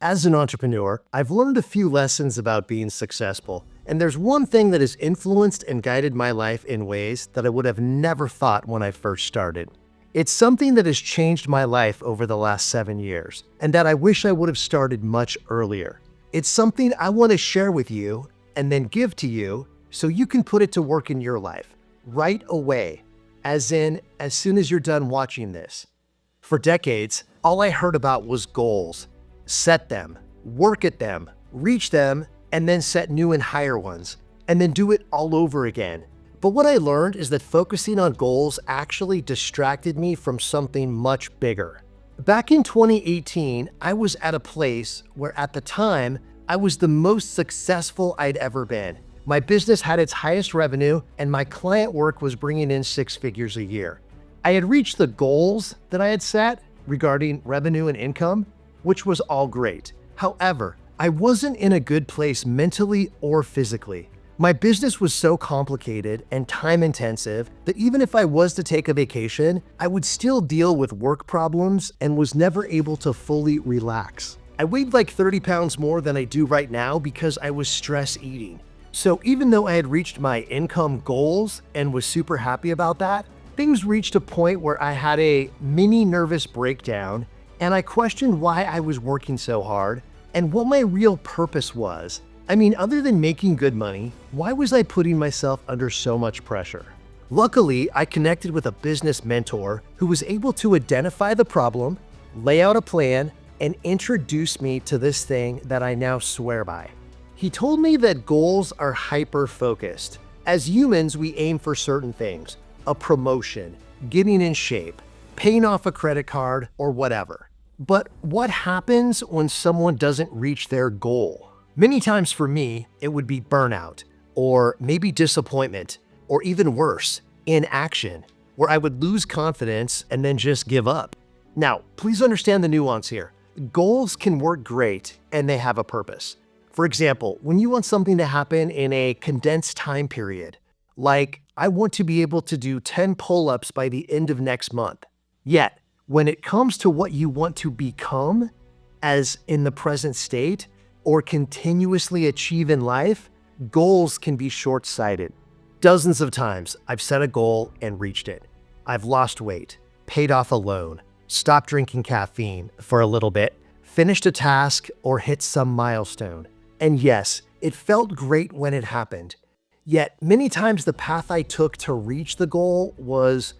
As an entrepreneur, I've learned a few lessons about being successful, and there's one thing that has influenced and guided my life in ways that I would have never thought when I first started. It's something that has changed my life over the last 7 years, and that I wish I would have started much earlier. It's something I want to share with you and then give to you so you can put it to work in your life right away, as in as soon as you're done watching this. For decades, all I heard about was goals. Set them, work at them, reach them, and then set new and higher ones, and then do it all over again. But what I learned is that focusing on goals actually distracted me from something much bigger. Back in 2018, I was at a place where at the time, I was the most successful I'd ever been. My business had its highest revenue, and my client work was bringing in 6 figures a year. I had reached the goals that I had set regarding revenue and income, which was all great. However, I wasn't in a good place mentally or physically. My business was so complicated and time-intensive that even if I was to take a vacation, I would still deal with work problems and was never able to fully relax. I weighed like 30 pounds more than I do right now because I was stress eating. So even though I had reached my income goals and was super happy about that, things reached a point where I had a mini nervous breakdown, and I questioned why I was working so hard and what my real purpose was. I mean, other than making good money, why was I putting myself under so much pressure? Luckily, I connected with a business mentor who was able to identify the problem, lay out a plan, and introduce me to this thing that I now swear by. He told me that goals are hyper-focused. As humans, we aim for certain things: a promotion, getting in shape, paying off a credit card, or whatever. But what happens when someone doesn't reach their goal? Many times for me, it would be burnout, or maybe disappointment, or even worse, inaction, where I would lose confidence and then just give up. Now, please understand the nuance here. Goals can work great, and they have a purpose. For example, when you want something to happen in a condensed time period, like I want to be able to do 10 pull-ups by the end of next month. Yet, when it comes to what you want to become, as in the present state, or continuously achieve in life, goals can be short-sighted. Dozens of times, I've set a goal and reached it. I've lost weight, paid off a loan, stopped drinking caffeine for a little bit, finished a task, or hit some milestone. And yes, it felt great when it happened. Yet, many times the path I took to reach the goal was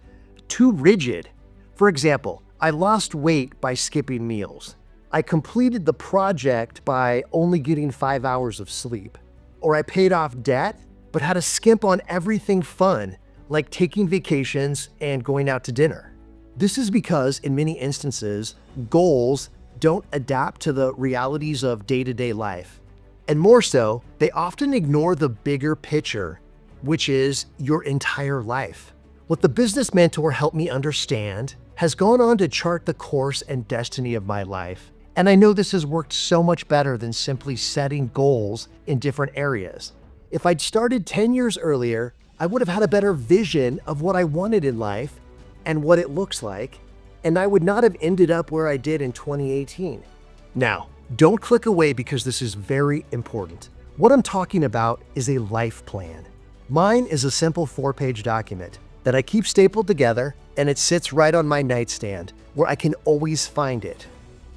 too rigid. For example, I lost weight by skipping meals. I completed the project by only getting 5 hours of sleep. Or I paid off debt, but had to skimp on everything fun, like taking vacations and going out to dinner. This is because, in many instances, goals don't adapt to the realities of day-to-day life. And more so, they often ignore the bigger picture, which is your entire life. What the business mentor helped me understand has gone on to chart the course and destiny of my life. And I know this has worked so much better than simply setting goals in different areas. If I'd started 10 years earlier, I would have had a better vision of what I wanted in life and what it looks like, and I would not have ended up where I did in 2018. Now, don't click away because this is very important. What I'm talking about is a life plan. Mine is a simple 4-page document that I keep stapled together, and it sits right on my nightstand where I can always find it.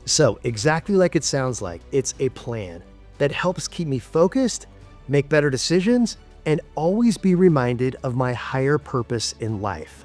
So, exactly like it sounds like, it's a plan that helps keep me focused, make better decisions, and always be reminded of my higher purpose in life.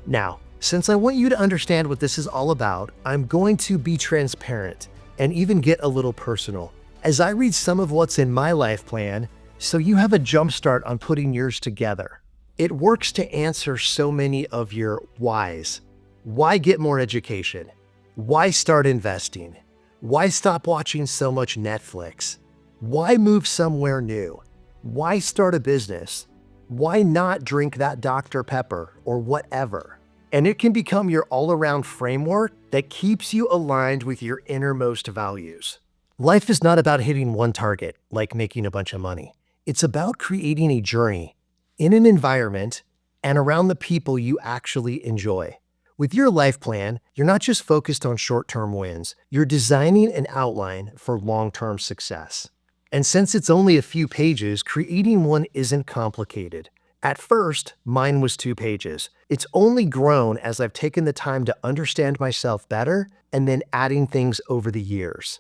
Now, since I want you to understand what this is all about, I'm going to be transparent and even get a little personal as I read some of what's in my life plan so you have a jumpstart on putting yours together. It works to answer so many of your whys. Why get more education? Why start investing? Why stop watching so much Netflix? Why move somewhere new? Why start a business? Why not drink that Dr. Pepper or whatever? And it can become your all-around framework that keeps you aligned with your innermost values. Life is not about hitting one target, like making a bunch of money. It's about creating a journey in an environment and around the people you actually enjoy. With your life plan, you're not just focused on short-term wins, you're designing an outline for long-term success. And since it's only a few pages, creating one isn't complicated. At first, mine was 2 pages. It's only grown as I've taken the time to understand myself better and then adding things over the years.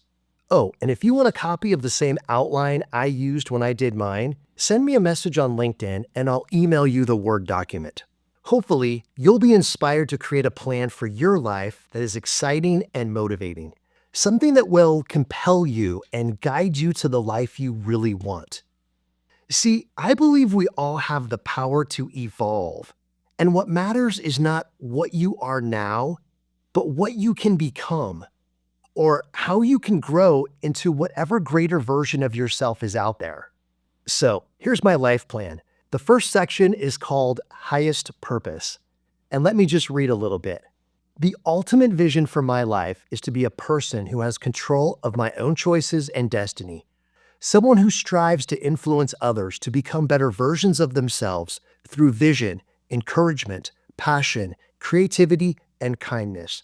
Oh, and if you want a copy of the same outline I used when I did mine, send me a message on LinkedIn and I'll email you the Word document. Hopefully, you'll be inspired to create a plan for your life that is exciting and motivating. Something that will compel you and guide you to the life you really want. See, I believe we all have the power to evolve. And what matters is not what you are now, but what you can become, or how you can grow into whatever greater version of yourself is out there. So, here's my life plan. The first section is called Highest Purpose. And let me just read a little bit. The ultimate vision for my life is to be a person who has control of my own choices and destiny. Someone who strives to influence others to become better versions of themselves through vision, encouragement, passion, creativity, and kindness.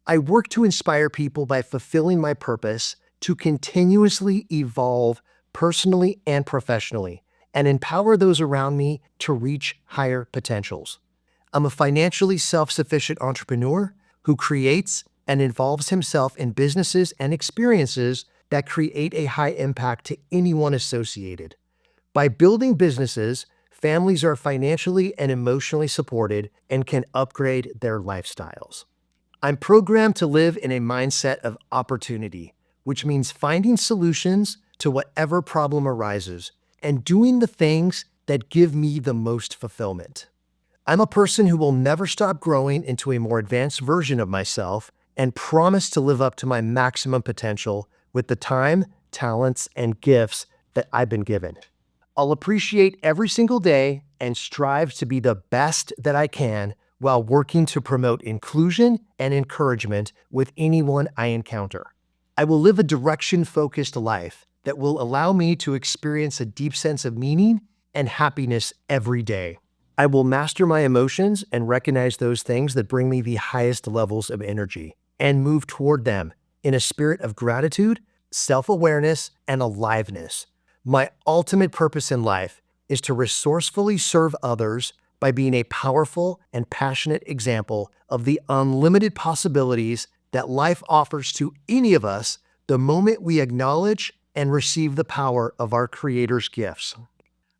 I work to inspire people by fulfilling my purpose to continuously evolve personally and professionally, and empower those around me to reach higher potentials. I'm a financially self-sufficient entrepreneur who creates and involves himself in businesses and experiences that create a high impact to anyone associated. By building businesses, families are financially and emotionally supported and can upgrade their lifestyles. I'm programmed to live in a mindset of opportunity, which means finding solutions to whatever problem arises and doing the things that give me the most fulfillment. I'm a person who will never stop growing into a more advanced version of myself and promise to live up to my maximum potential with the time, talents, and gifts that I've been given. I'll appreciate every single day and strive to be the best that I can while working to promote inclusion and encouragement with anyone I encounter. I will live a direction-focused life that will allow me to experience a deep sense of meaning and happiness every day. I will master my emotions and recognize those things that bring me the highest levels of energy and move toward them in a spirit of gratitude, self-awareness, and aliveness. My ultimate purpose in life is to resourcefully serve others by being a powerful and passionate example of the unlimited possibilities that life offers to any of us the moment we acknowledge and receive the power of our Creator's gifts.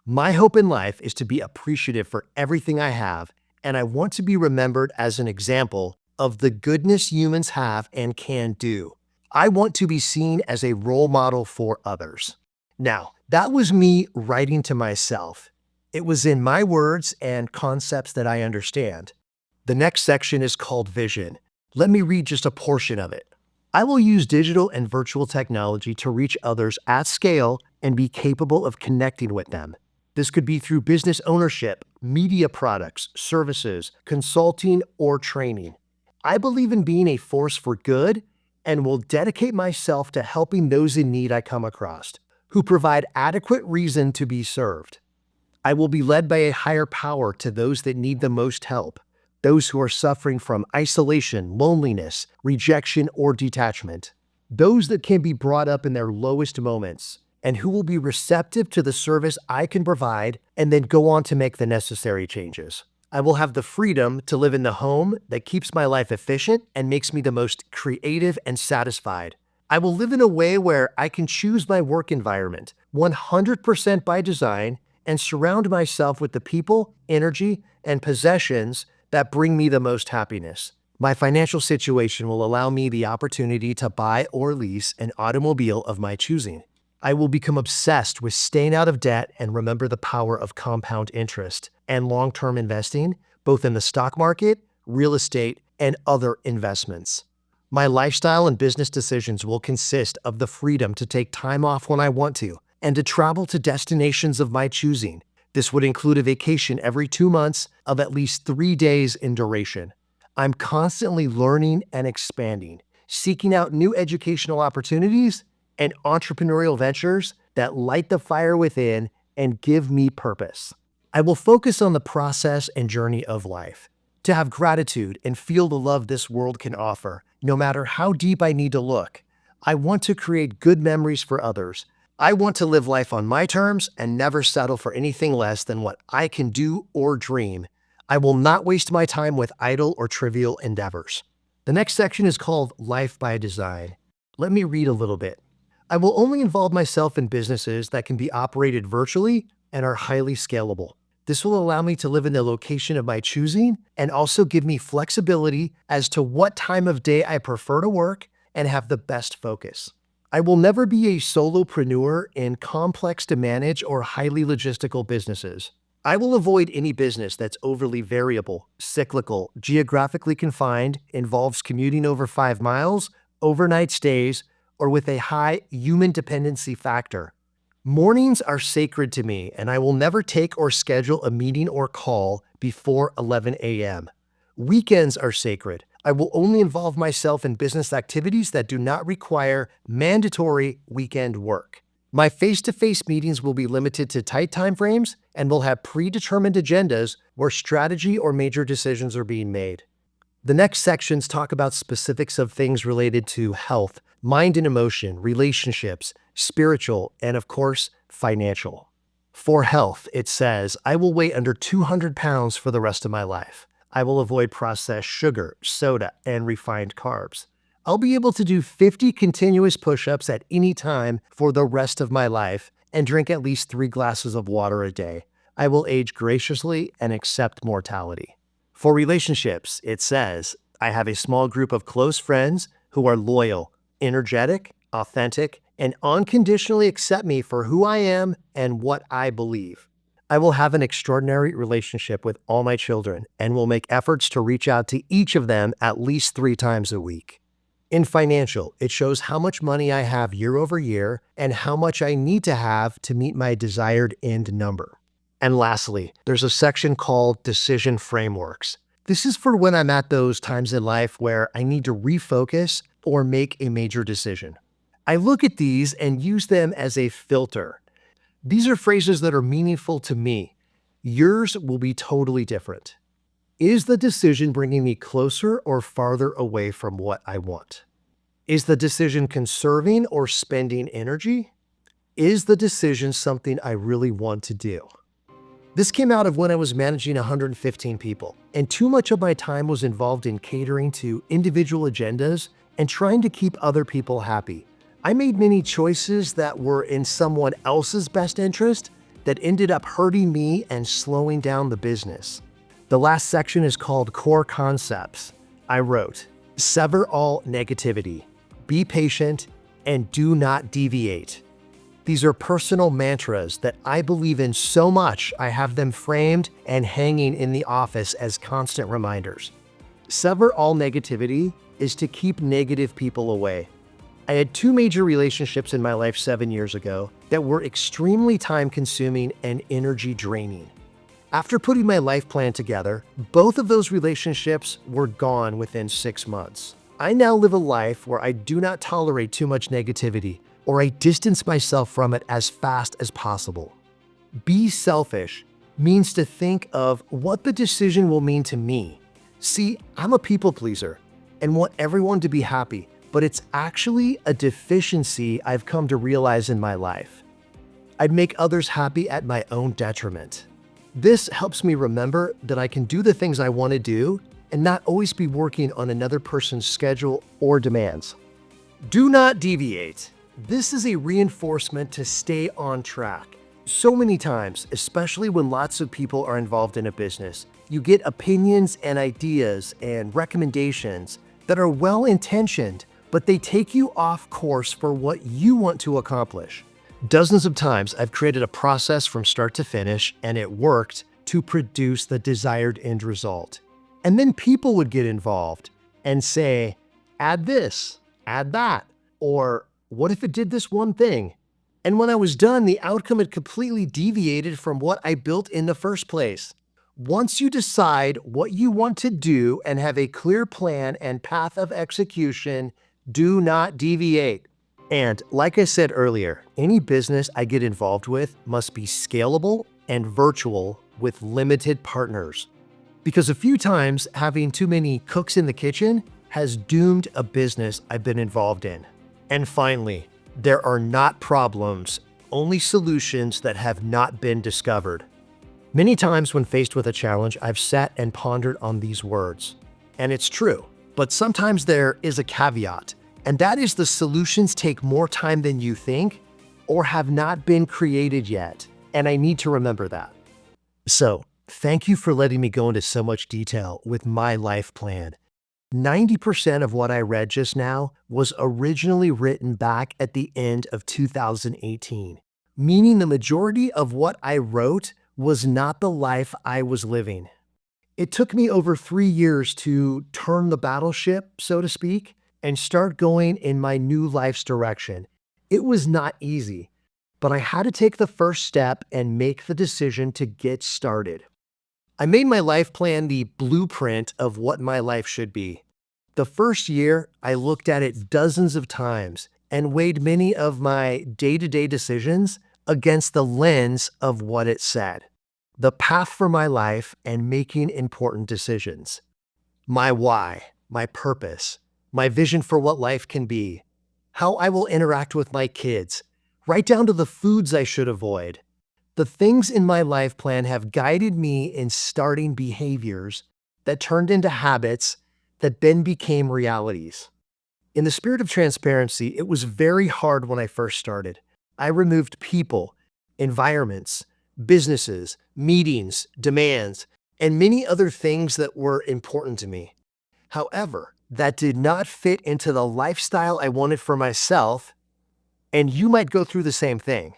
My hope in life is to be appreciative for everything I have, and I want to be remembered as an example of the goodness humans have and can do. I want to be seen as a role model for others. Now, that was me writing to myself. It was in my words and concepts that I understand. The next section is called Vision. Let me read just a portion of it. I will use digital and virtual technology to reach others at scale and be capable of connecting with them. This could be through business ownership, media products, services, consulting, or training. I believe in being a force for good and will dedicate myself to helping those in need I come across, who provide adequate reason to be served. I will be led by a higher power to those that need the most help, those who are suffering from isolation, loneliness, rejection, or detachment, those that can be brought up in their lowest moments, and who will be receptive to the service I can provide and then go on to make the necessary changes. I will have the freedom to live in the home that keeps my life efficient and makes me the most creative and satisfied. I will live in a way where I can choose my work environment 100% by design and surround myself with the people, energy, and possessions that bring me the most happiness. My financial situation will allow me the opportunity to buy or lease an automobile of my choosing. I will become obsessed with staying out of debt and remember the power of compound interest and long-term investing, both in the stock market, real estate, and other investments. My lifestyle and business decisions will consist of the freedom to take time off when I want to and to travel to destinations of my choosing. This would include a vacation every 2 months of at least 3 days in duration. I'm constantly learning and expanding, seeking out new educational opportunities and entrepreneurial ventures that light the fire within and give me purpose. I will focus on the process and journey of life, to have gratitude and feel the love this world can offer, no matter how deep I need to look. I want to create good memories for others. I want to live life on my terms and never settle for anything less than what I can do or dream. I will not waste my time with idle or trivial endeavors. The next section is called Life by Design. Let me read a little bit. I will only involve myself in businesses that can be operated virtually and are highly scalable. This will allow me to live in the location of my choosing and also give me flexibility as to what time of day I prefer to work and have the best focus. I will never be a solopreneur in complex to manage or highly logistical businesses. I will avoid any business that's overly variable, cyclical, geographically confined, involves commuting over 5 miles, overnight stays, or with a high human dependency factor. Mornings are sacred to me, and I will never take or schedule a meeting or call before 11 a.m. Weekends are sacred. I will only involve myself in business activities that do not require mandatory weekend work. My face-to-face meetings will be limited to tight timeframes and will have predetermined agendas where strategy or major decisions are being made. The next sections talk about specifics of things related to health, mind and emotion, relationships, spiritual, and of course, financial. For health, it says, I will weigh under 200 pounds for the rest of my life. I will avoid processed sugar, soda, and refined carbs. I'll be able to do 50 continuous push-ups at any time for the rest of my life and drink at least 3 glasses of water a day. I will age graciously and accept mortality. For relationships, it says, I have a small group of close friends who are loyal, energetic, authentic, and unconditionally accept me for who I am and what I believe. I will have an extraordinary relationship with all my children and will make efforts to reach out to each of them at least 3 times a week. In financial, it shows how much money I have year over year and how much I need to have to meet my desired end number. And lastly, there's a section called Decision Frameworks. This is for when I'm at those times in life where I need to refocus or make a major decision. I look at these and use them as a filter. These are phrases that are meaningful to me. Yours will be totally different. Is the decision bringing me closer or farther away from what I want? Is the decision conserving or spending energy? Is the decision something I really want to do? This came out of when I was managing 115 people, and too much of my time was involved in catering to individual agendas and trying to keep other people happy. I made many choices that were in someone else's best interest that ended up hurting me and slowing down the business. The last section is called Core Concepts. I wrote, sever all negativity, be patient, and do not deviate. These are personal mantras that I believe in so much I have them framed and hanging in the office as constant reminders. Sever all negativity is to keep negative people away. I had 2 major relationships in my life 7 years ago that were extremely time-consuming and energy-draining. After putting my life plan together, both of those relationships were gone within 6 months. I now live a life where I do not tolerate too much negativity, or I distance myself from it as fast as possible. Be selfish means to think of what the decision will mean to me. See, I'm a people pleaser and want everyone to be happy, but it's actually a deficiency I've come to realize in my life. I'd make others happy at my own detriment. This helps me remember that I can do the things I want to do and not always be working on another person's schedule or demands. Do not deviate. This is a reinforcement to stay on track. So many times, especially when lots of people are involved in a business, you get opinions and ideas and recommendations that are well-intentioned, but they take you off course for what you want to accomplish. Dozens of times I've created a process from start to finish, and it worked to produce the desired end result. And then people would get involved and say, add this, add that, or what if it did this one thing? And when I was done, the outcome had completely deviated from what I built in the first place. Once you decide what you want to do and have a clear plan and path of execution, do not deviate. And like I said earlier, any business I get involved with must be scalable and virtual with limited partners. Because a few times having too many cooks in the kitchen has doomed a business I've been involved in. And finally, there are not problems, only solutions that have not been discovered. Many times when faced with a challenge, I've sat and pondered on these words. And it's true, but sometimes there is a caveat, and that is the solutions take more time than you think or have not been created yet. And I need to remember that. So, thank you for letting me go into so much detail with my life plan. 90% of what I read just now was originally written back at the end of 2018, meaning the majority of what I wrote was not the life I was living. It took me over 3 years to turn the battleship, so to speak, and start going in my new life's direction. It was not easy, but I had to take the first step and make the decision to get started. I made my life plan the blueprint of what my life should be. The first year, I looked at it dozens of times and weighed many of my day-to-day decisions against the lens of what it said. The path for my life and making important decisions. My why, my purpose, my vision for what life can be, how I will interact with my kids, right down to the foods I should avoid. The things in my life plan have guided me in starting behaviors that turned into habits that then became realities. In the spirit of transparency, it was very hard when I first started. I removed people, environments, businesses, meetings, demands, and many other things that were important to me. However, that did not fit into the lifestyle I wanted for myself, and you might go through the same thing.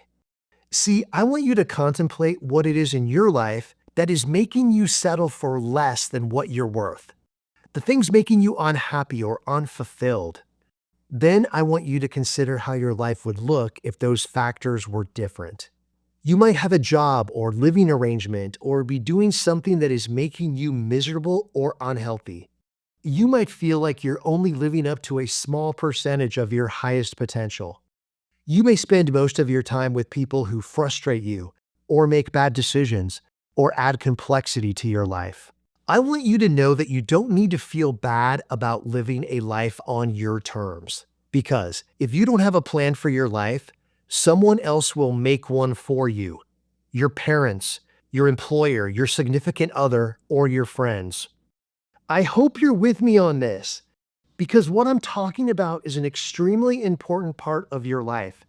See, I want you to contemplate what it is in your life that is making you settle for less than what you're worth. The things making you unhappy or unfulfilled. Then I want you to consider how your life would look if those factors were different. You might have a job or living arrangement or be doing something that is making you miserable or unhealthy. You might feel like you're only living up to a small percentage of your highest potential. You may spend most of your time with people who frustrate you or make bad decisions or add complexity to your life. I want you to know that you don't need to feel bad about living a life on your terms. Because if you don't have a plan for your life, someone else will make one for you. Your parents, your employer, your significant other, or your friends. I hope you're with me on this, because what I'm talking about is an extremely important part of your life.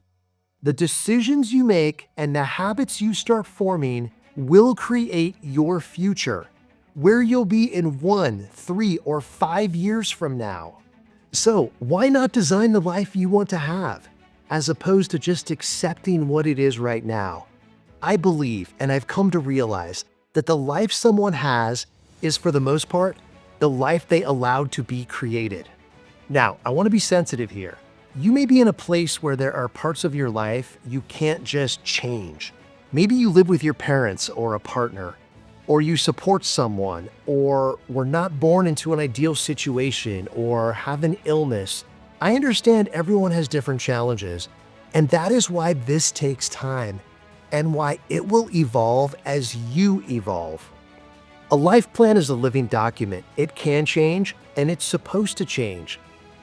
The decisions you make and the habits you start forming will create your future, where you'll be in 1, 3, or 5 years from now. So why not design the life you want to have, as opposed to just accepting what it is right now? I believe, and I've come to realize, that the life someone has is, for the most part, the life they allowed to be created. Now, I want to be sensitive here. You may be in a place where there are parts of your life you can't just change. Maybe you live with your parents or a partner, or you support someone, or were not born into an ideal situation, or have an illness. I understand everyone has different challenges, and that is why this takes time, and why it will evolve as you evolve. A life plan is a living document. It can change, and it's supposed to change.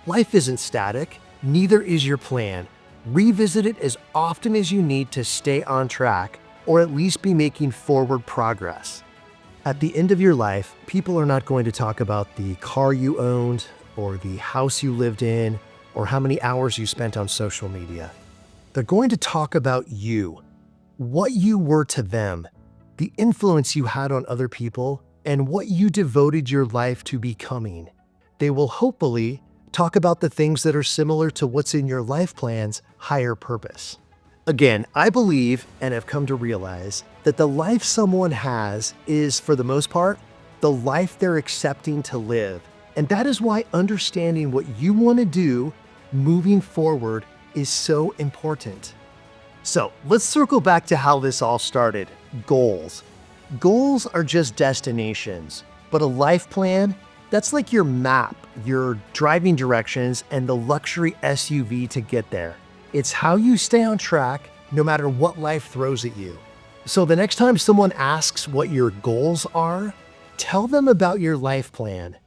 Life isn't static, neither is your plan. Revisit it as often as you need to stay on track, or at least be making forward progress. At the end of your life, people are not going to talk about the car you owned, or the house you lived in, or how many hours you spent on social media. They're going to talk about you, what you were to them, the influence you had on other people, and what you devoted your life to becoming. They will hopefully talk about the things that are similar to what's in your life plan's higher purpose. Again, I believe and have come to realize that the life someone has is, for the most part, the life they're accepting to live. And that is why understanding what you want to do moving forward is so important. So let's circle back to how this all started. Goals. Goals are just destinations, but a life plan, that's like your map, your driving directions, and the luxury SUV to get there. It's how you stay on track no matter what life throws at you. So the next time someone asks what your goals are, Tell them about your life plan.